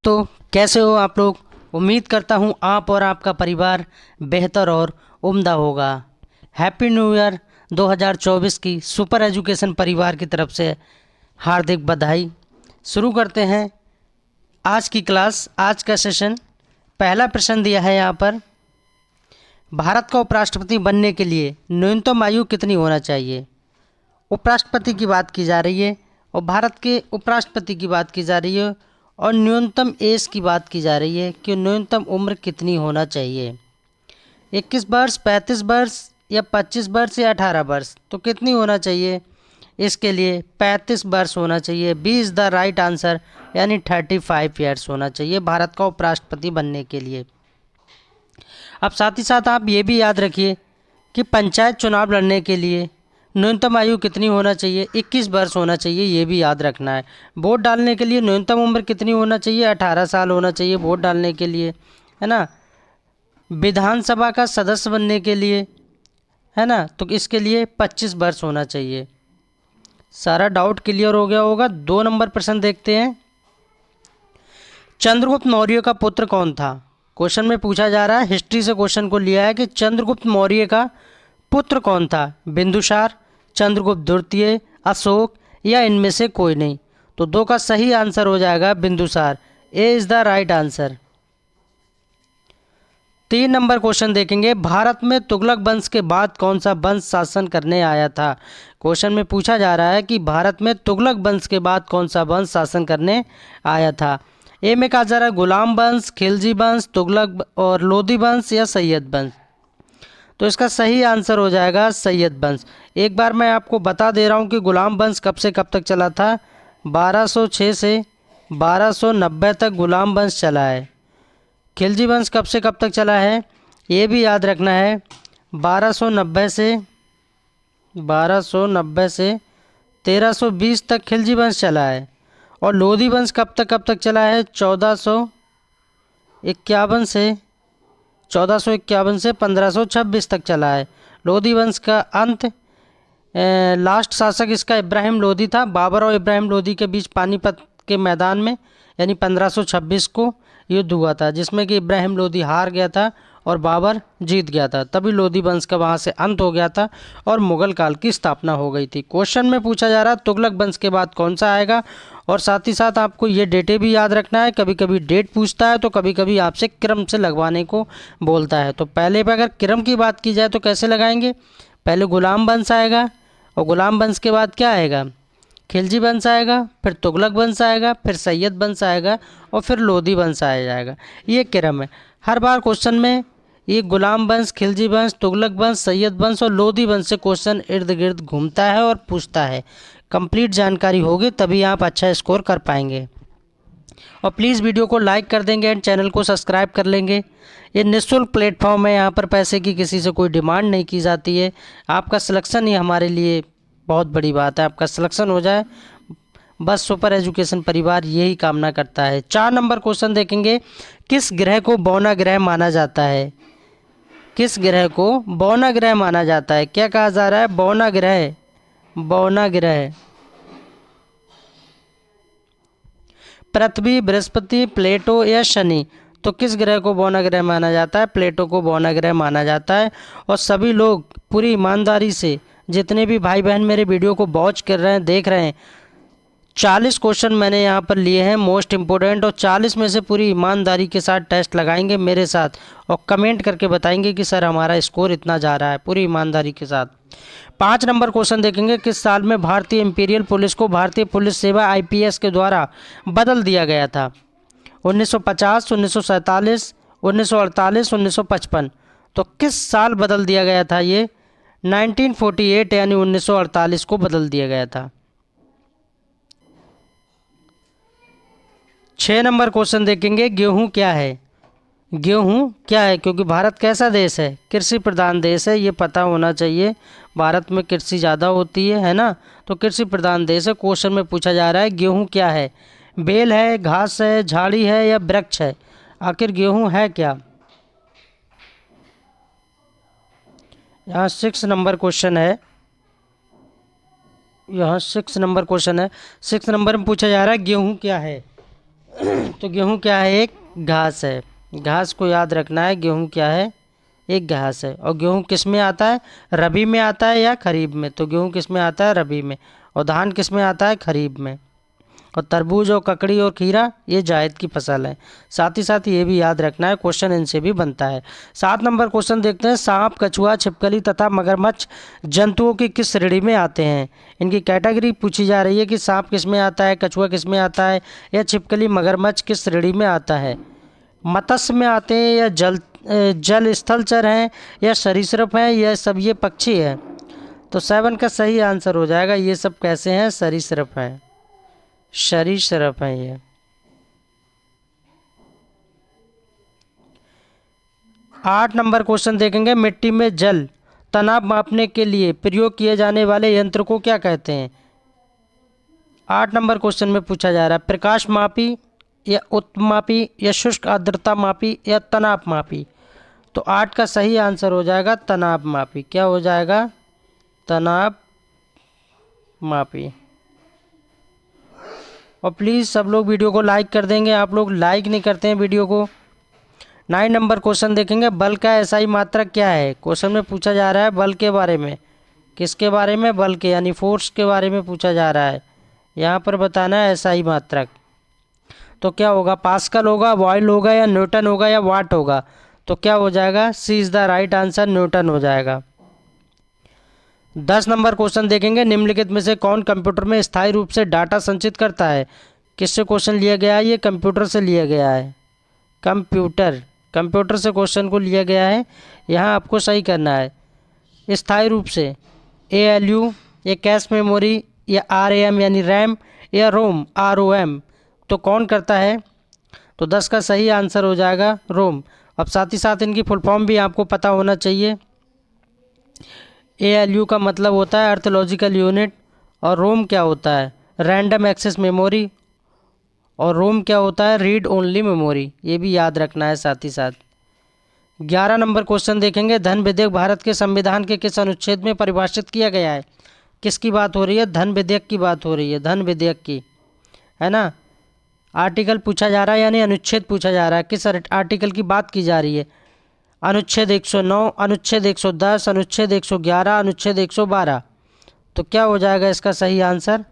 दोस्तों, कैसे हो आप लोग। उम्मीद करता हूँ आप और आपका परिवार बेहतर और उम्दा होगा। हैप्पी न्यू ईयर 2024 की सुपर एजुकेशन परिवार की तरफ से हार्दिक बधाई। शुरू करते हैं आज की क्लास। आज का सेशन। पहला प्रश्न दिया है यहाँ पर, भारत का उपराष्ट्रपति बनने के लिए न्यूनतम आयु कितनी होना चाहिए। उपराष्ट्रपति की बात की जा रही है और भारत के उपराष्ट्रपति की बात की जा रही है और न्यूनतम एज की बात की जा रही है कि न्यूनतम उम्र कितनी होना चाहिए। 21 वर्ष, 35 वर्ष या 25 वर्ष या 18 वर्ष, तो कितनी होना चाहिए। इसके लिए 35 वर्ष होना चाहिए। B is the right answer, यानी 35 ईयर्स होना चाहिए भारत का उपराष्ट्रपति बनने के लिए। अब साथ ही साथ आप ये भी याद रखिए कि पंचायत चुनाव लड़ने के लिए न्यूनतम आयु कितनी होना चाहिए। 21 वर्ष होना चाहिए, ये भी याद रखना है। वोट डालने के लिए न्यूनतम उम्र कितनी होना चाहिए। 18 साल होना चाहिए वोट डालने के लिए, है ना। विधानसभा का सदस्य बनने के लिए, है ना, तो इसके लिए 25 वर्ष होना चाहिए। सारा डाउट क्लियर हो गया होगा। 2 नंबर प्रश्न देखते हैं। चंद्रगुप्त मौर्य का पुत्र कौन था। क्वेश्चन में पूछा जा रहा है, हिस्ट्री से क्वेश्चन को लिया है कि चंद्रगुप्त मौर्य का पुत्र कौन था। बिंदुसार, चंद्रगुप्त द्वितीय, अशोक या इनमें से कोई नहीं। तो 2 का सही आंसर हो जाएगा Bindusara. A is the right answer. 3 number question देखेंगे, भारत में तुगलक वंश के बाद कौन सा वंश शासन करने आया था। क्वेश्चन में पूछा जा रहा है कि भारत में तुगलक वंश के बाद कौन सा वंश शासन करने आया था। ए में कहा जा रहा है गुलाम वंश, खिलजी वंश, तुगलक और लोधी वंश या सैयद वंश। तो इसका सही आंसर हो जाएगा सैयद वंश। एक बार मैं आपको बता दे रहा हूँ कि गुलाम वंश कब से कब तक चला था। 1206 से 1290 तक गुलाम वंश चला है। खिलजी वंश कब से कब तक चला है, ये भी याद रखना है। 1290 से 1320 तक खिलजी वंश चला है। और लोधी वंश कब तक चला है। 1451 से 1526 तक चला है। लोधी वंश का अंत, लास्ट शासक इसका इब्राहिम लोधी था। बाबर और इब्राहिम लोधी के बीच पानीपत के मैदान में यानी 1526 को युद्ध हुआ था, जिसमें कि इब्राहिम लोधी हार गया था और बाबर जीत गया था। तभी लोधी वंश का वहाँ से अंत हो गया था और मुगल काल की स्थापना हो गई थी। क्वेश्चन में पूछा जा रहा है तुगलक वंश के बाद कौन सा आएगा। और साथ ही साथ आपको ये डेटें भी याद रखना है। कभी कभी डेट पूछता है तो कभी कभी आपसे क्रम से लगवाने को बोलता है। तो पहले पे अगर क्रम की बात की जाए तो कैसे लगाएंगे। पहले गुलाम वंश आएगा और गुलाम वंश के बाद क्या आएगा, खिलजी वंश आएगा, फिर तुगलक वंश आएगा, फिर सैयद वंश आएगा और फिर लोधी वंश आ जाएगा। ये क्रम है। हर बार क्वेश्चन में ये गुलाम वंश, खिलजी वंश, तुगलक वंश, सैयद वंश और लोधी वंश से क्वेश्चन इर्द गिर्द घूमता है और पूछता है। कंप्लीट जानकारी होगी तभी आप अच्छा स्कोर कर पाएंगे। और प्लीज़ वीडियो को लाइक कर देंगे एंड चैनल को सब्सक्राइब कर लेंगे। ये निःशुल्क प्लेटफॉर्म है, यहाँ पर पैसे की किसी से कोई डिमांड नहीं की जाती है। आपका सिलेक्शन ही हमारे लिए बहुत बड़ी बात है। आपका सिलेक्शन हो जाए बस सुपर एजुकेशन परिवार यही कामना करता है। 4 नंबर क्वेश्चन देखेंगे, किस ग्रह को बौना ग्रह माना जाता है। किस ग्रह को बौना ग्रह माना जाता है। क्या कहा जा रहा है, बौना ग्रह। बौना ग्रह पृथ्वी, बृहस्पति, प्लेटो या शनि। तो किस ग्रह को बौना ग्रह माना जाता है। प्लेटो को बौना ग्रह माना जाता है। और सभी लोग पूरी ईमानदारी से, जितने भी भाई बहन मेरे वीडियो को वॉच कर रहे हैं, देख रहे हैं, 40 क्वेश्चन मैंने यहाँ पर लिए हैं मोस्ट इम्पोर्टेंट। और 40 में से पूरी ईमानदारी के साथ टेस्ट लगाएंगे मेरे साथ और कमेंट करके बताएंगे कि सर हमारा स्कोर इतना जा रहा है, पूरी ईमानदारी के साथ। 5 नंबर क्वेश्चन देखेंगे, किस साल में भारतीय इंपीरियल पुलिस को भारतीय पुलिस सेवा IPS के द्वारा बदल दिया गया था। 1950, 1947, 1948, 1955। तो किस साल बदल दिया गया था ये। 1948 यानी 1948 को बदल दिया गया था। 6 नंबर क्वेश्चन देखेंगे, गेहूं क्या है। गेहूं क्या है, क्योंकि भारत कैसा देश है, कृषि प्रधान देश है, ये पता होना चाहिए। भारत में कृषि ज़्यादा होती है ना, तो कृषि प्रधान देश है। क्वेश्चन में पूछा जा रहा है गेहूं क्या है। बेल है, घास है, झाड़ी है या वृक्ष है। आखिर गेहूं है क्या। यहाँ 6 नंबर क्वेश्चन है। यहाँ 6 नंबर क्वेश्चन है। 6 नंबर में पूछा जा रहा है गेहूं क्या है। तो गेहूँ क्या है? एक घास है। घास को याद रखना है, गेहूँ क्या है? एक घास है। और गेहूँ किस में आता है? रबी में आता है या खरीफ में? तो गेहूँ किस में आता है? रबी में। और धान किस में आता है? खरीफ में। और तरबूज और ककड़ी और खीरा ये जायद की फसल है। साथ ही साथ ये भी याद रखना है, क्वेश्चन इनसे भी बनता है। 7 नंबर क्वेश्चन देखते हैं। सांप, कछुआ, छिपकली तथा मगरमच्छ जंतुओं की किस श्रेणी में आते हैं? इनकी कैटेगरी पूछी जा रही है कि सांप किस में आता है, कछुआ किस में आता है, या छिपकली मगरमच्छ किस श्रेणी में आता है? मत्स्य में आते हैं, या जल स्थलचर हैं, या सरीसृप हैं, या सब ये पक्षी है? तो 7 का सही आंसर हो जाएगा, ये सब कैसे हैं? सरीसृप हैं। सरीसृप हैं ये। 8 नंबर क्वेश्चन देखेंगे। मिट्टी में जल तनाव मापने के लिए प्रयोग किए जाने वाले यंत्र को क्या कहते हैं? 8 नंबर क्वेश्चन में पूछा जा रहा है प्रकाश मापी, या उत्मापी, या शुष्क आर्द्रता मापी, या तनाव मापी? तो 8 का सही आंसर हो जाएगा तनाव मापी। क्या हो जाएगा? तनाव मापी। और प्लीज़ सब लोग वीडियो को लाइक कर देंगे, आप लोग लाइक नहीं करते हैं वीडियो को। 9 नंबर क्वेश्चन देखेंगे। बल का एसआई मात्रक क्या है? क्वेश्चन में पूछा जा रहा है बल के बारे में। किसके बारे में? बल के, यानी फोर्स के बारे में पूछा जा रहा है। यहाँ पर बताना है एसआई मात्रक। तो क्या होगा? पास्कल होगा, वॉइल होगा, या न्यूटन होगा, या वाट होगा? तो क्या हो जाएगा? C is the right answer, Newton हो जाएगा। 10 नंबर क्वेश्चन देखेंगे। निम्नलिखित में से कौन कंप्यूटर में स्थायी रूप से डाटा संचित करता है? किससे क्वेश्चन लिया गया है? ये कंप्यूटर से लिया गया है। कंप्यूटर से क्वेश्चन को लिया गया है। यहाँ आपको सही करना है। स्थायी रूप से ALU, या कैश मेमोरी, या RAM यानी रैम, या रोम ROM? तो कौन करता है? तो 10 का सही आंसर हो जाएगा रोम। अब साथ ही साथ इनकी फुल फॉर्म भी आपको पता होना चाहिए। ALU का मतलब होता है अर्थोलॉजिकल यूनिट, और रोम क्या होता है? रैंडम एक्सेस मेमोरी, और रोम क्या होता है? Read only memory. ये भी याद रखना है साथ ही साथ। 11 नंबर क्वेश्चन देखेंगे। धन विधेयक भारत के संविधान के किस अनुच्छेद में परिभाषित किया गया है? किसकी बात हो रही है? धन विधेयक की बात हो रही है, धन विधेयक की, है ना। आर्टिकल पूछा जा रहा है यानी अनुच्छेद पूछा जा रहा है। किस आर्टिकल की बात की जा रही है? अनुच्छेद 109, अनुच्छेद 110, अनुच्छेद 111, अनुच्छेद 112? तो क्या हो जाएगा इसका सही आंसर?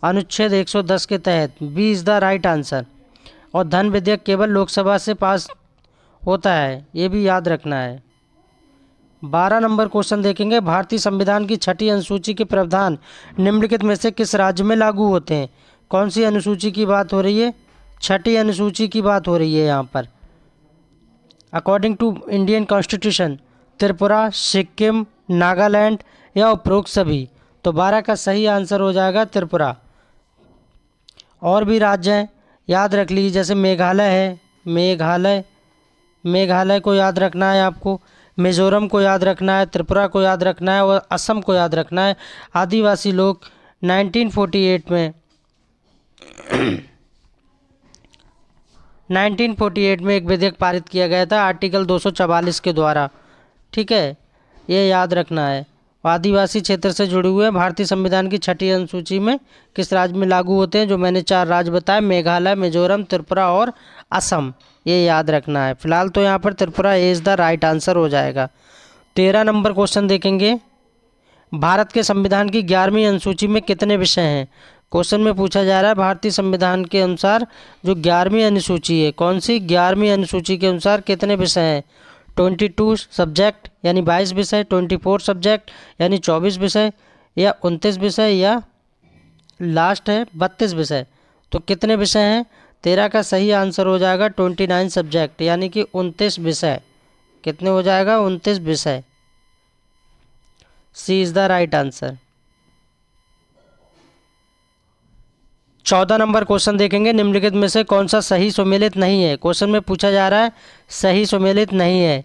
अनुच्छेद 110 के तहत। B is the right answer. और धन विधेयक केवल लोकसभा से पास होता है, ये भी याद रखना है। 12 नंबर क्वेश्चन देखेंगे। भारतीय संविधान की 6ठी अनुसूची के प्रावधान निम्नलिखित में से किस राज्य में लागू होते हैं? कौन सी अनुसूची की बात हो रही है? 6ठी अनुसूची की बात हो रही है यहाँ पर। According to Indian constitution Tripura, Sikkim, Nagaland, या उपरोक्त सभी? तो 12 का सही आंसर हो जाएगा त्रिपुरा। और भी राज्य हैं, याद रख लीजिए, जैसे मेघालय है, मेघालय को याद रखना है आपको, मिज़ोरम को याद रखना है, त्रिपुरा को याद रखना है, और असम को याद रखना है। आदिवासी लोग 1948 में 1948 में एक विधेयक पारित किया गया था आर्टिकल 244 के द्वारा। ठीक है, ये याद रखना है। आदिवासी क्षेत्र से जुड़े हुए भारतीय संविधान की 6ठी अनुसूची में किस राज्य में लागू होते हैं? जो मैंने 4 राज्य बताए, मेघालय, मिजोरम, त्रिपुरा और असम, ये याद रखना है। फिलहाल तो यहाँ पर Tripura is the right answer हो जाएगा। 13 नंबर क्वेश्चन देखेंगे। भारत के संविधान की 11वीं अनुसूची में कितने विषय हैं? क्वेश्चन में पूछा जा रहा है भारतीय संविधान के अनुसार जो 11वीं अनुसूची है, कौन सी 11वीं अनुसूची के अनुसार कितने विषय हैं? 22 सब्जेक्ट यानी 22 विषय, 24 सब्जेक्ट यानी 24 विषय, या 29 विषय, या लास्ट है 32 विषय? तो कितने विषय हैं? 13 का सही आंसर हो जाएगा 29 सब्जेक्ट यानी कि 29 विषय। कितने हो जाएगा? 29 विषय। C is the right answer. 14 number question देखेंगे। निम्नलिखित में से कौन सा सही सुमेलित नहीं है? क्वेश्चन में पूछा जा रहा है सही सुमेलित नहीं है।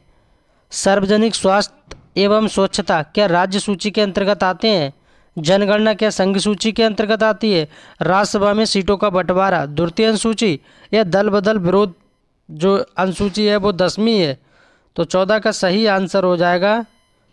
सार्वजनिक स्वास्थ्य एवं स्वच्छता क्या राज्य सूची के अंतर्गत आते हैं? जनगणना क्या संघ सूची के अंतर्गत आती है? राज्यसभा में सीटों का बंटवारा द्वितीय अनुसूची, या दल बदल विरोध जो अनुसूची है वो 10वीं है? तो 14 का सही आंसर हो जाएगा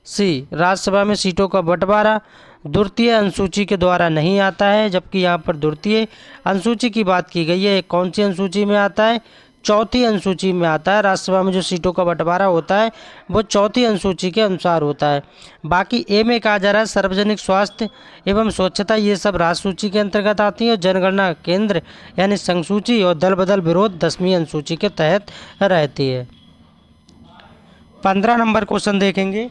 सी, राज्यसभा में सीटों का बंटवारा द्वितीय अनुसूची के द्वारा नहीं आता है, जबकि यहाँ पर द्वितीय अनुसूची की बात की गई है। कौन सी अनुसूची में आता है? चौथी अनुसूची में आता है। राज्यसभा में जो सीटों का बंटवारा होता है वो चौथी अनुसूची के अनुसार होता है। बाकी ए में कहा जा रहा है सार्वजनिक स्वास्थ्य एवं स्वच्छता, ये सब राज्य सूची के अंतर्गत आती है। और जनगणना केंद्र यानी संघ सूची और दल बदल विरोध 10वीं अनुसूची के तहत रहती है। 15 नंबर क्वेश्चन देखेंगे।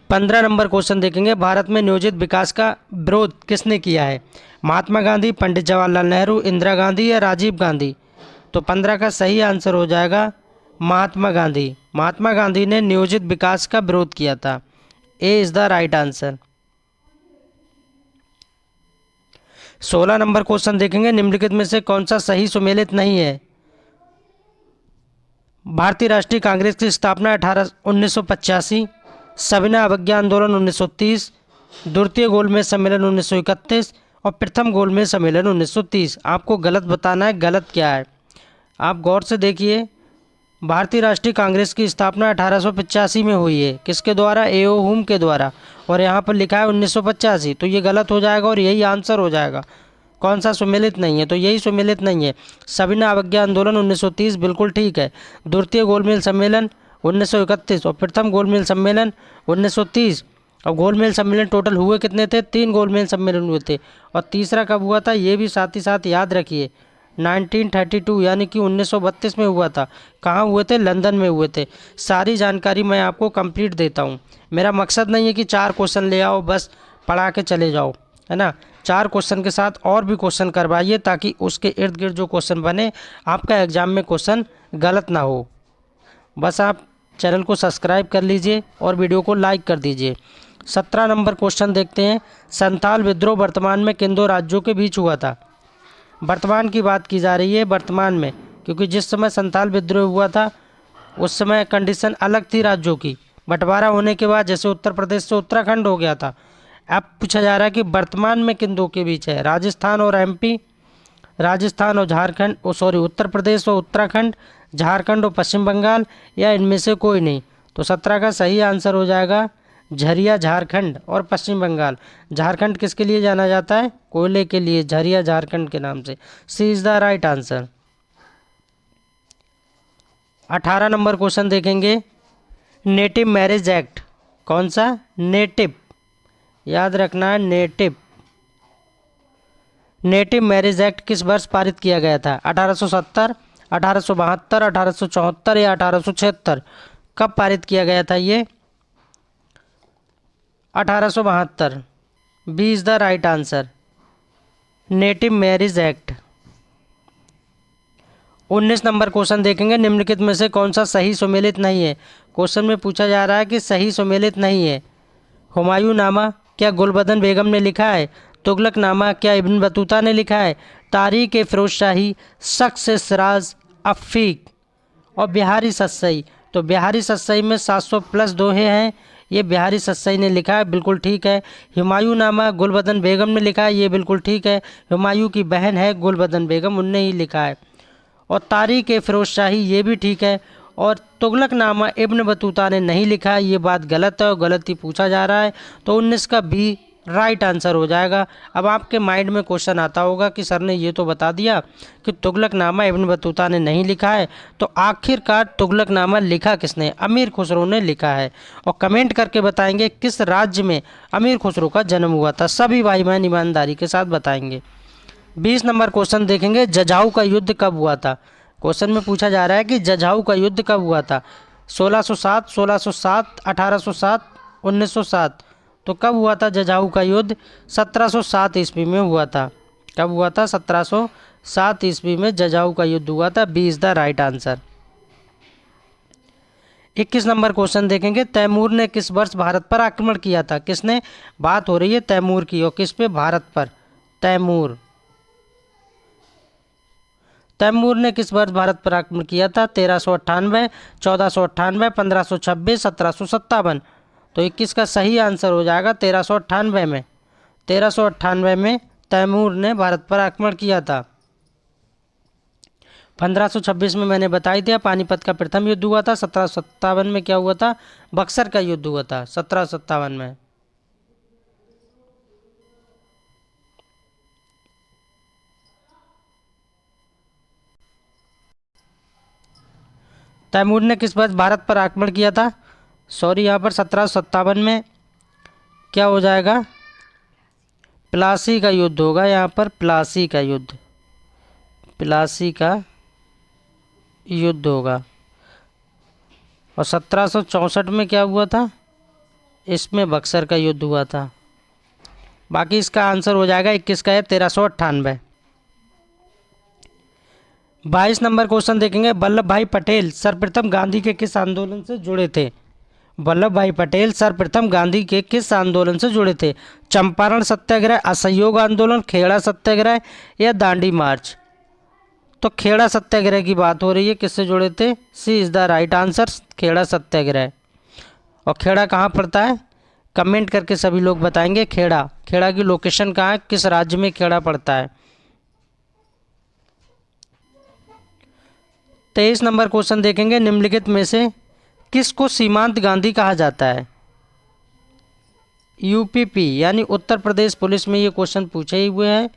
15 नंबर क्वेश्चन देखेंगे। भारत में नियोजित विकास का विरोध किसने किया है? महात्मा गांधी, पंडित जवाहरलाल नेहरू, इंदिरा गांधी या राजीव गांधी? तो 15 का सही आंसर हो जाएगा महात्मा गांधी। महात्मा गांधी ने नियोजित विकास का विरोध किया था। A is the right answer. 16 number question देखेंगे। निम्नलिखित में से कौन सा सही सुमेलित नहीं है? भारतीय राष्ट्रीय कांग्रेस की स्थापना 1985, सविनय अवज्ञा आंदोलन 1930, द्वितीय गोलमेज सम्मेलन 1931 और प्रथम गोलमेज सम्मेलन 1930। आपको गलत बताना है, गलत क्या है। आप गौर से देखिए, भारतीय राष्ट्रीय कांग्रेस की स्थापना 1885 में हुई है। किसके द्वारा? ए.ओ. हुम के द्वारा। और यहाँ पर लिखा है 1985, तो ये गलत हो जाएगा और यही आंसर हो जाएगा। कौन सा सुमेलित नहीं है? तो यही सुमेलित नहीं है। सविनय अवज्ञा आंदोलन 1930 बिल्कुल ठीक है। द्वितीय गोलमेज सम्मेलन 1931 और प्रथम गोलमेज सम्मेलन 1930। और गोलमेज सम्मेलन टोटल हुए कितने थे? 3 गोलमेज सम्मेलन हुए थे। और तीसरा कब हुआ था ये भी साथ ही साथ याद रखिए, 1932 यानी कि 1932 में हुआ था। कहाँ हुए थे? लंदन में हुए थे। सारी जानकारी मैं आपको कंप्लीट देता हूँ। मेरा मकसद नहीं है कि 4 क्वेश्चन ले आओ बस पढ़ा के चले जाओ, है ना। 4 क्वेश्चन के साथ और भी क्वेश्चन करवाइए ताकि उसके इर्द गिर्द जो क्वेश्चन बने आपका एग्जाम में क्वेश्चन गलत ना हो। बस आप चैनल को सब्सक्राइब कर लीजिए और वीडियो को लाइक कर दीजिए। 17 नंबर क्वेश्चन देखते हैं। संथाल विद्रोह वर्तमान में किन 2 राज्यों के बीच हुआ था? वर्तमान की बात की जा रही है, वर्तमान में, क्योंकि जिस समय संथाल विद्रोह हुआ था उस समय कंडीशन अलग थी राज्यों की। बंटवारा होने के बाद जैसे उत्तर प्रदेश से उत्तराखंड हो गया था। अब पूछा जा रहा है कि वर्तमान में किन 2 के बीच है? राजस्थान और एमपी, राजस्थान और झारखंड, उत्तर प्रदेश और उत्तराखंड, झारखंड और पश्चिम बंगाल, या इनमें से कोई नहीं। तो 17 का सही आंसर हो जाएगा झरिया झारखंड और पश्चिम बंगाल। झारखंड किसके लिए जाना जाता है? कोयले के लिए, झरिया झारखंड के नाम से। C is the right answer. 18 number question देखेंगे। नेटिव मैरिज एक्ट, कौन सा? नेटिव, याद रखना है, नेटिव। नेटिव मैरिज एक्ट किस वर्ष पारित किया गया था? 1870, 1872, 1874 या 1876? कब पारित किया गया था ये? 1872। B is the right answer, native marriage act. 19 number question देखेंगे। निम्नलिखित में से कौन सा सही सुमेलित नहीं है? क्वेश्चन में पूछा जा रहा है कि सही सुमेलित नहीं है। हुमायूंनामा क्या गुलबदन बेगम ने लिखा है? तुगलकनामा क्या इब्न बतूता ने लिखा है? तारीख ए फिरोज शाही, शख्स सिराज अफीक और बिहारी सस्सई। तो बिहारी सस्सई में 700 प्लस दोहे हैं, ये बिहारी सस्सई ने लिखा है, बिल्कुल ठीक है। हुमायूंनामा गुलबदन बेगम ने लिखा है, ये बिल्कुल ठीक है। हुमायूं की बहन है गुलबदन बेगम, उनने ही लिखा है। और तारीख ए फिरोज शाही, ये भी ठीक है। और तुगलकनामा इब्न बतूता ने नहीं लिखा है, ये बात गलत है और गलत ही पूछा जा रहा है। तो 19 का बी राइट आंसर हो जाएगा। अब आपके माइंड में क्वेश्चन आता होगा कि सर ने ये तो बता दिया कि तुगलकनामा इब्न बतूता ने नहीं लिखा है, तो आखिरकार तुगलकनामा लिखा किसने? अमीर खुसरो ने लिखा है। और कमेंट करके बताएंगे किस राज्य में अमीर खुसरो का जन्म हुआ था। सभी भाई बहन ईमानदारी के साथ बताएंगे। 20 नंबर क्वेश्चन देखेंगे। जजाऊ का युद्ध कब हुआ था? क्वेश्चन में पूछा जा रहा है कि जजाऊ का युद्ध कब हुआ था? 1607, 1607, 1807, 1907? तो कब हुआ था जजाऊ का युद्ध? 1707 ईस्वी में हुआ था। कब हुआ था? 1707 ईस्वी में जजाऊ का युद्ध हुआ था। B is the right answer. 21 number question देखेंगे। तैमूर ने किस वर्ष भारत पर आक्रमण किया था? किसने? बात हो रही है तैमूर की, और किस पे? भारत पर। तैमूर, तैमूर ने किस वर्ष भारत पर आक्रमण किया था? 1398, 1498, 1526, 1757? तो 21 का सही आंसर हो जाएगा 1398 में। 1398 में तैमूर ने भारत पर आक्रमण किया था। 1526 में मैंने बताई दिया पानीपत का प्रथम युद्ध हुआ था। 1757 में क्या हुआ था? बक्सर का युद्ध हुआ था 1757 में। तैमूर ने किस वर्ष भारत पर आक्रमण किया था? सॉरी, यहाँ पर 1757 में क्या हो जाएगा? प्लासी का युद्ध होगा यहाँ पर, प्लासी का युद्ध, प्लासी का युद्ध होगा। और 1764 में क्या हुआ था? इसमें बक्सर का युद्ध हुआ था। बाकी इसका आंसर हो जाएगा 21 का है 1398। 22 नंबर क्वेश्चन देखेंगे। वल्लभ भाई पटेल सर्वप्रथम गांधी के किस आंदोलन से जुड़े थे? वल्लभ भाई पटेल सर्वप्रथम गांधी के किस आंदोलन से जुड़े थे? चंपारण सत्याग्रह, असहयोग आंदोलन, खेड़ा सत्याग्रह या दांडी मार्च? तो खेड़ा सत्याग्रह की बात हो रही है। किससे जुड़े थे? C is the right answer, Kheda Satyagraha. और खेड़ा कहाँ पड़ता है? कमेंट करके सभी लोग बताएंगे। खेड़ा, खेड़ा की लोकेशन कहाँ है, किस राज्य में खेड़ा पड़ता है? 23 नंबर क्वेश्चन देखेंगे। निम्नलिखित में से किसको सीमांत गांधी कहा जाता है? यूपीपी यानी उत्तर प्रदेश पुलिस में ये क्वेश्चन पूछे ही हुए हैं।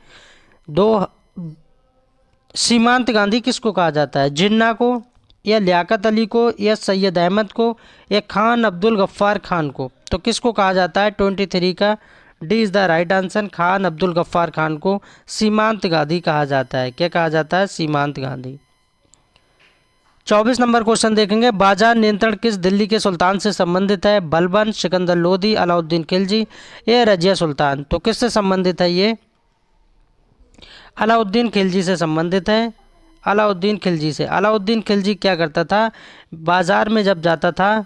सीमांत गांधी किसको कहा जाता है? जिन्ना को या लियाकत अली को या सैयद अहमद को या खान अब्दुल गफ्फार खान को? तो किसको कहा जाता है? 23 का D is the right answer, Khan Abdul Ghaffar Khan को सीमांत गांधी कहा जाता है। क्या कहा जाता है? सीमांत गांधी। 24 नंबर क्वेश्चन देखेंगे। बाजार नियंत्रण किस दिल्ली के सुल्तान से संबंधित है? बलबन, सिकंदर लोदी, अलाउद्दीन खिलजी या रजिया सुल्तान? तो किससे संबंधित है ये? अलाउद्दीन खिलजी से संबंधित है। अलाउद्दीन खिलजी से। अलाउद्दीन खिलजी क्या करता था? बाजार में जब जाता था,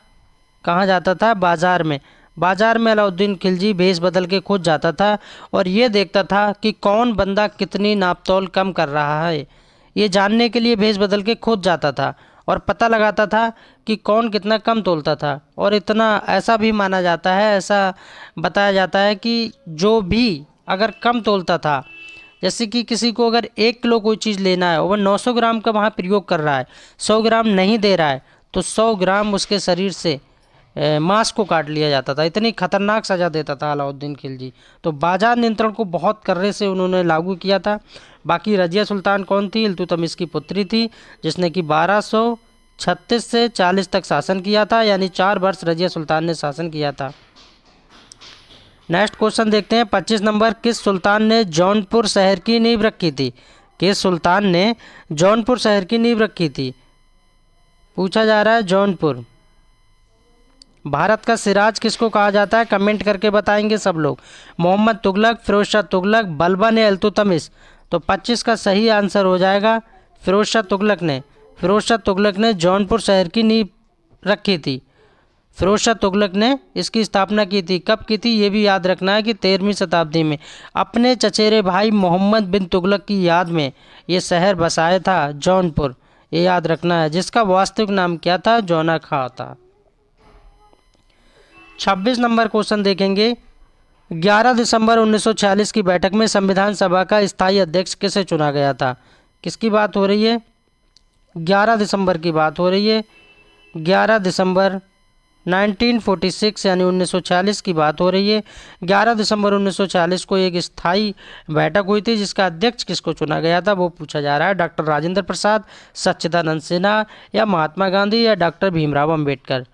कहाँ जाता था? बाजार में। बाजार में अलाउद्दीन खिलजी भेष बदल के खुद जाता था और ये देखता था कि कौन बंदा कितनी नापतोल कम कर रहा है। ये जानने के लिए भेष बदल के खुद जाता था और पता लगाता था कि कौन कितना कम तोलता था। और इतना ऐसा भी माना जाता है, ऐसा बताया जाता है कि जो भी अगर कम तोलता था, जैसे कि किसी को अगर 1 किलो कोई चीज़ लेना है और वह 900 ग्राम का वहाँ प्रयोग कर रहा है, 100 ग्राम नहीं दे रहा है, तो 100 ग्राम उसके शरीर से मांस को काट लिया जाता था। इतनी खतरनाक सज़ा देता था अलाउद्दीन खिलजी। तो बाजार नियंत्रण को बहुत कर्रे से उन्होंने लागू किया था। बाकी रजिया सुल्तान कौन थी? इल्तुतमिश की पुत्री थी, जिसने कि 1236 से 40 तक शासन किया था, यानी 4 वर्ष रजिया सुल्तान ने शासन किया था। नेक्स्ट क्वेश्चन देखते हैं। 25 नंबर। किस सुल्तान ने जौनपुर शहर की नींव रखी थी? किस सुल्तान ने जौनपुर शहर की नींव रखी थी? पूछा जा रहा है जौनपुर। भारत का सिराज किसको कहा जाता है? कमेंट करके बताएंगे सब लोग। मोहम्मद तुगलक, फिरोज शाह तुगलक, बलबन या इल्तुतमिश? तो 25 का सही आंसर हो जाएगा फिरोज शाह तुगलक ने। फिरोज शाह तुगलक ने जौनपुर शहर की नींव रखी थी। फिरोज शाह तुगलक ने इसकी स्थापना की थी। कब की थी ये भी याद रखना है कि 13वीं शताब्दी में अपने चचेरे भाई मोहम्मद बिन तुगलक की याद में ये शहर बसाया था जौनपुर। ये याद रखना है, जिसका वास्तविक नाम क्या था? जौना खां था। 26 नंबर क्वेश्चन देखेंगे। 11 दिसंबर 1946 की बैठक में संविधान सभा का स्थायी अध्यक्ष किसे चुना गया था? किसकी बात हो रही है? 11 दिसंबर की बात हो रही है। 11 दिसंबर 1946 यानी 1946 की बात हो रही है। 11 दिसंबर 1946 को एक स्थायी बैठक हुई थी, जिसका अध्यक्ष किसको चुना गया था वो पूछा जा रहा है। डॉक्टर राजेंद्र प्रसाद, सच्चिदानंद सिन्हा या महात्मा गांधी या डॉक्टर भीमराव अंबेडकर?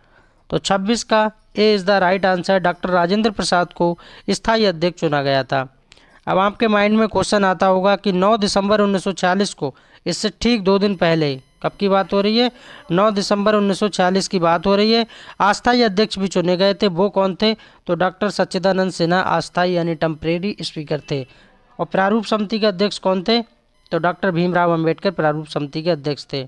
तो 26 का A is the right answer. Doctor Rajendra Prasad को स्थायी अध्यक्ष चुना गया था। अब आपके माइंड में क्वेश्चन आता होगा कि 9 दिसंबर 1940 को, इससे ठीक 2 दिन पहले, कब की बात हो रही है? 9 दिसंबर 1940 की बात हो रही है। अस्थायी अध्यक्ष भी चुने गए थे। वो कौन थे? तो डॉक्टर सच्चिदानंद सिन्हा अस्थायी यानी टेम्परेरी स्पीकर थे। और प्रारूप समिति के अध्यक्ष कौन थे? तो डॉक्टर भीमराव अंबेडकर प्रारूप समिति के अध्यक्ष थे।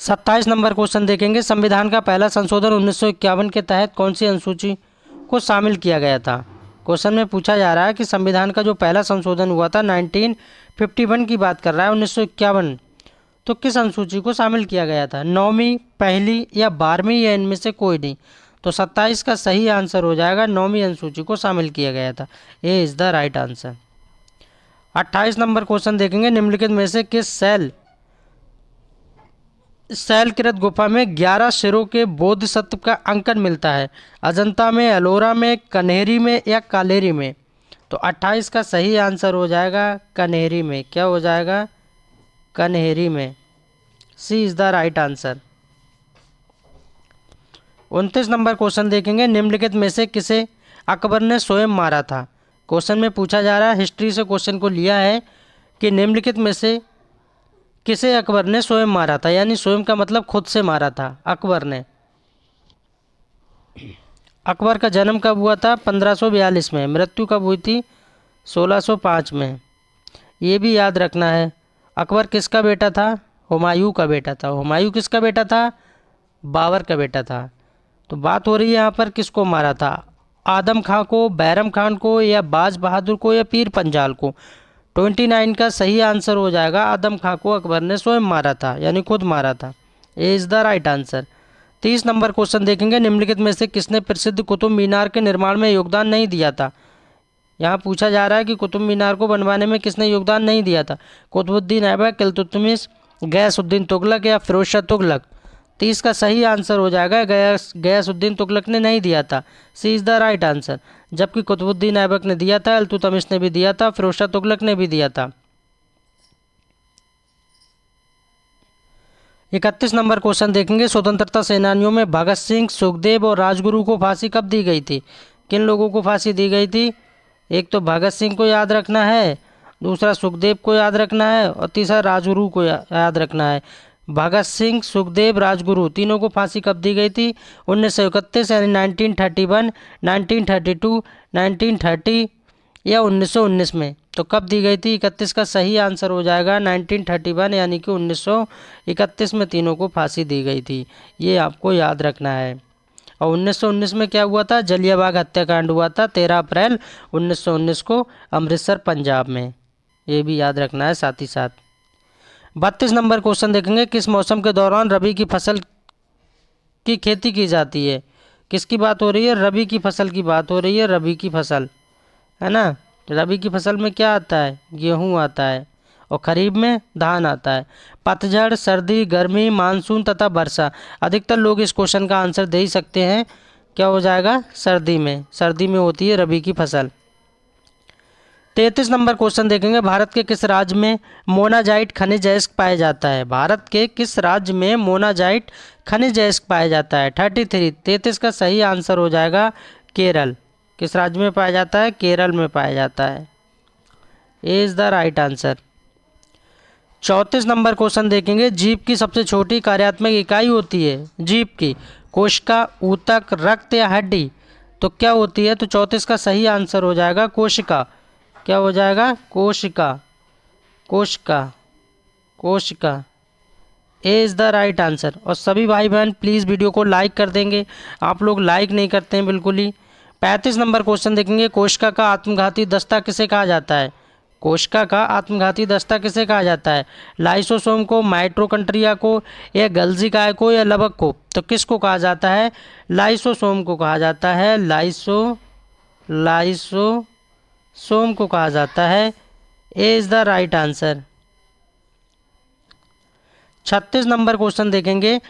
27 नंबर क्वेश्चन देखेंगे। संविधान का पहला संशोधन 1951 के तहत कौन सी अनुसूची को शामिल किया गया था? क्वेश्चन में पूछा जा रहा है कि संविधान का जो पहला संशोधन हुआ था 1951 की बात कर रहा है, 1951, तो किस अनुसूची को शामिल किया गया था? 9वीं, पहली या 12वीं या इनमें से कोई नहीं? तो 27 का सही आंसर हो जाएगा 9वीं अनुसूची को शामिल किया गया था। ए is the right answer. 28 number question देखेंगे, निम्नलिखित में से किस शैलकृत गुफा में 11 सिरों के बोधिसत्व का अंकन मिलता है? अजंता में, एलोरा में, कन्हेरी में या कालेरी में? तो 28 का सही आंसर हो जाएगा कन्हेरी में। क्या हो जाएगा? कन्हेरी में। C is the right answer. 29 number question देखेंगे, निम्नलिखित में से किसे अकबर ने स्वयं मारा था? क्वेश्चन में पूछा जा रहा है, हिस्ट्री से क्वेश्चन को लिया है कि निम्नलिखित में से किसे अकबर ने स्वयं मारा था, यानी स्वयं का मतलब खुद से मारा था अकबर ने। अकबर का जन्म कब हुआ था? 1542 में। मृत्यु कब हुई थी? 1605 में। ये भी याद रखना है। अकबर किसका बेटा था? हुमायूं का बेटा था। हुमायूं किसका बेटा था? बाबर का बेटा था। तो बात हो रही है यहाँ पर किसको मारा था? आदम खां को, बैरम खान को या बाज बहादुर को या पीर पंजाल को? 29 का सही आंसर हो जाएगा आदम खां को अकबर ने स्वयं मारा था, यानी खुद मारा था। ए is the right answer. 30 number question देखेंगे, निम्नलिखित में से किसने प्रसिद्ध कुतुब मीनार के निर्माण में योगदान नहीं दिया था? यहाँ पूछा जा रहा है कि कुतुब मीनार को बनवाने में किसने योगदान नहीं दिया था? कुतुबुद्दीन ऐबक, इल्तुतमिश, गयासुद्दीन तुगलक या फिरोज शाह तुगलक? 30 का सही आंसर हो जाएगा गयासुद्दीन तुगलक ने नहीं दिया था। सी इज़ द राइट आंसर। जबकि कुतुबुद्दीन ऐबक ने दिया था, इल्तुतमिश ने भी दिया था, फिरोज शाह तुगलक ने भी दिया था। 31 नंबर क्वेश्चन देखेंगे, स्वतंत्रता सेनानियों में भगत सिंह, सुखदेव और राजगुरु को फांसी कब दी गई थी? किन लोगों को फांसी दी गई थी? एक तो भगत सिंह को याद रखना है, दूसरा सुखदेव को याद रखना है और तीसरा राजगुरु को याद रखना है। भगत सिंह, सुखदेव, राजगुरु तीनों को फांसी कब दी गई थी? 1931 यानी 1931, 1932, 1930 या 1919 में? तो कब दी गई थी? 31 का सही आंसर हो जाएगा 1931, यानी कि 1931 में तीनों को फांसी दी गई थी। ये आपको याद रखना है। और 1919 में क्या हुआ था? जलियांवाला हत्याकांड हुआ था 13 अप्रैल 1919 को अमृतसर पंजाब में। ये भी याद रखना है साथ ही साथ। 32 नंबर क्वेश्चन देखेंगे, किस मौसम के दौरान रबी की फसल की खेती की जाती है? किसकी बात हो रही है? रबी की फसल की बात हो रही है। रबी की फसल है ना। रबी की फसल में क्या आता है? गेहूँ आता है और खरीफ में धान आता है। पतझड़, सर्दी, गर्मी, मानसून तथा वर्षा। अधिकतर लोग इस क्वेश्चन का आंसर दे ही सकते हैं। क्या हो जाएगा? सर्दी में। सर्दी में होती है रबी की फसल। 33 नंबर क्वेश्चन देखेंगे, भारत के किस राज्य में मोनाजाइट खनिज अयस्क पाया जाता है? भारत के किस राज्य में मोनाजाइट खनिज अयस्क पाया जाता है? 33 का सही आंसर हो जाएगा केरल। किस राज्य में पाया जाता है? केरल में पाया जाता है। ए is the right answer. 34 number question देखेंगे, जीभ की सबसे छोटी कार्यात्मक इकाई होती है जीभ की कोशिका, ऊतक, रक्त या हड्डी? तो क्या होती है? तो 34 का सही आंसर हो जाएगा कोशिका। क्या हो जाएगा? कोशिका। कोशिका। कोशिका। ए इज़ द राइट आंसर। और सभी भाई बहन प्लीज़ वीडियो को लाइक कर देंगे, आप लोग लाइक नहीं करते हैं बिल्कुल ही। 35 नंबर क्वेश्चन देखेंगे, कोशिका का आत्मघाती दस्ता किसे कहा जाता है? कोशिका का आत्मघाती दस्ता किसे कहा जाता है? लाइसोसोम को, माइटोकॉन्ड्रिया को या गल्जी काय को या लवक को? तो किसको कहा जाता है? लाइसोसोम को कहा जाता है। लाइसोसोम को कहा जाता है। ए is the right answer. 36 number question देखेंगे,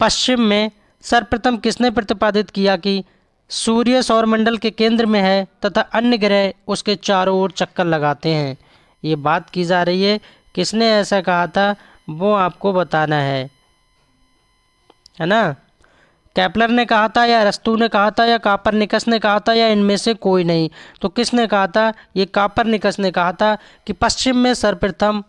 पश्चिम में सर्वप्रथम किसने प्रतिपादित किया कि सूर्य सौरमंडल के केंद्र में है तथा अन्य ग्रह उसके चारों ओर चक्कर लगाते हैं? ये बात की जा रही है, किसने ऐसा कहा था वो आपको बताना है ना। केपलर ने कहा था या अरस्तू ने कहा था या कापरनिकस ने कहा था या इनमें से कोई नहीं? तो किसने कहा था? ये कापरनिकस ने कहा था कि पश्चिम में सर्वप्रथम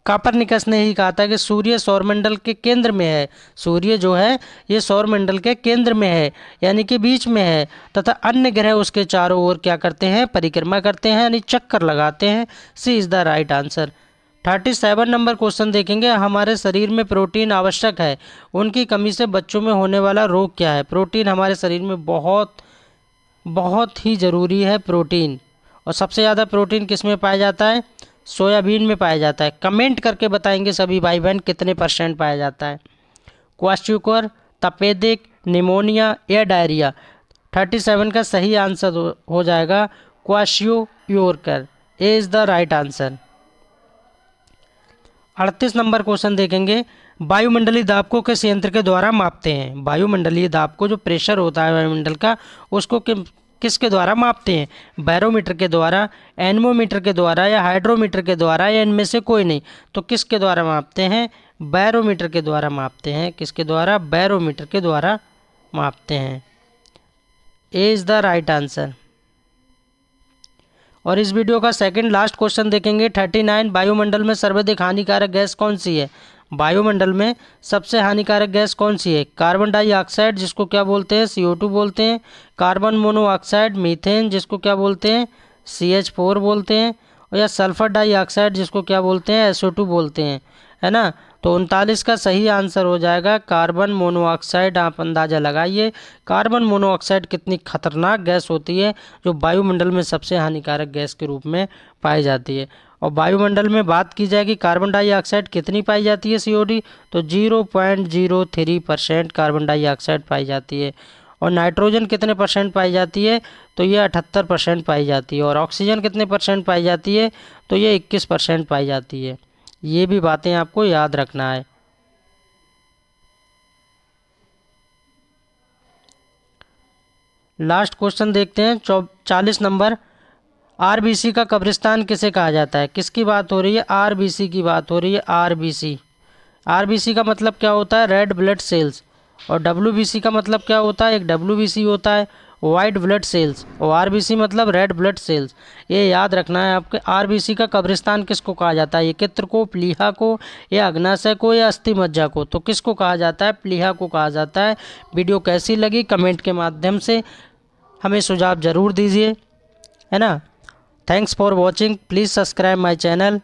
कापरनिकस ने ही कहा था कि सूर्य सौरमंडल के केंद्र में है। सूर्य जो है ये सौरमंडल के केंद्र में है, यानी कि बीच में है, तथा अन्य ग्रह उसके चारों ओर क्या करते हैं? परिक्रमा करते हैं, यानी चक्कर लगाते हैं। C is the right answer. 37 number question देखेंगे, हमारे शरीर में प्रोटीन आवश्यक है, उनकी कमी से बच्चों में होने वाला रोग क्या है? प्रोटीन हमारे शरीर में बहुत बहुत ही ज़रूरी है प्रोटीन। और सबसे ज़्यादा प्रोटीन किस में पाया जाता है? सोयाबीन में पाया जाता है। कमेंट करके बताएंगे सभी भाई बहन कितने % पाया जाता है। क्वाश्चुकर, तपेदिक, निमोनिया या डायरिया? 37 का सही आंसर हो जाएगा kwashiorkor. A is the right answer. 38 number question देखेंगे, वायुमंडलीय दाब को किस यंत्र के द्वारा मापते हैं? वायुमंडलीय दाब को जो प्रेशर होता है वायुमंडल का, उसको किसके द्वारा मापते हैं? बैरोमीटर के द्वारा, एनमोमीटर के द्वारा, या हाइड्रोमीटर के द्वारा, या इनमें से कोई नहीं। तो किसके द्वारा मापते हैं? बैरोमीटर के द्वारा मापते हैं। किसके द्वारा? बैरोमीटर के द्वारा मापते हैं। ए इज़ द राइट आंसर। और इस वीडियो का सेकंड लास्ट क्वेश्चन देखेंगे 39, वायुमंडल में सर्वाधिक हानिकारक गैस कौन सी है? वायुमंडल में सबसे हानिकारक गैस कौन सी है? कार्बन डाइऑक्साइड, जिसको क्या बोलते हैं? CO2 बोलते हैं। कार्बन मोनोऑक्साइड, मीथेन, जिसको क्या बोलते हैं? CH4 बोलते हैं। और या सल्फर डाइऑक्साइड, जिसको क्या बोलते हैं? SO2 बोलते हैं, है ना। तो 39 का सही आंसर हो जाएगा कार्बन मोनोऑक्साइड। आप अंदाज़ा लगाइए कार्बन मोनोऑक्साइड कितनी खतरनाक गैस होती है, जो वायुमंडल में सबसे हानिकारक गैस के रूप में पाई जाती है। और वायुमंडल में बात की जाए कि कार्बन डाइऑक्साइड कितनी पाई जाती है COD, तो 0.03% कार्बन डाइऑक्साइड पाई जाती है। और नाइट्रोजन कितने परसेंट पाई जाती है? तो ये 78% पाई जाती है। और ऑक्सीजन कितने परसेंट पाई जाती है? तो ये 21% पाई जाती है। ये भी बातें आपको याद रखना है। लास्ट क्वेश्चन देखते हैं 40 नंबर, RBC का कब्रिस्तान किसे कहा जाता है? किसकी बात हो रही है? RBC की बात हो रही है। RBC का मतलब क्या होता है? Red blood cells. और WBC का मतलब क्या होता है? एक WBC होता है, वाइट ब्लड सेल्स। और RBC मतलब रेड ब्लड सेल्स। ये याद रखना है आपके। RBC का कब्रिस्तान किसको कहा जाता है? यकृत को, प्लीहा को, या अग्नाशय को, या अस्थि मज्जा को? तो किसको कहा जाता है? प्लीहा को कहा जाता है। वीडियो कैसी लगी कमेंट के माध्यम से हमें सुझाव ज़रूर दीजिए, है ना। Thanks for watching, please subscribe my channel.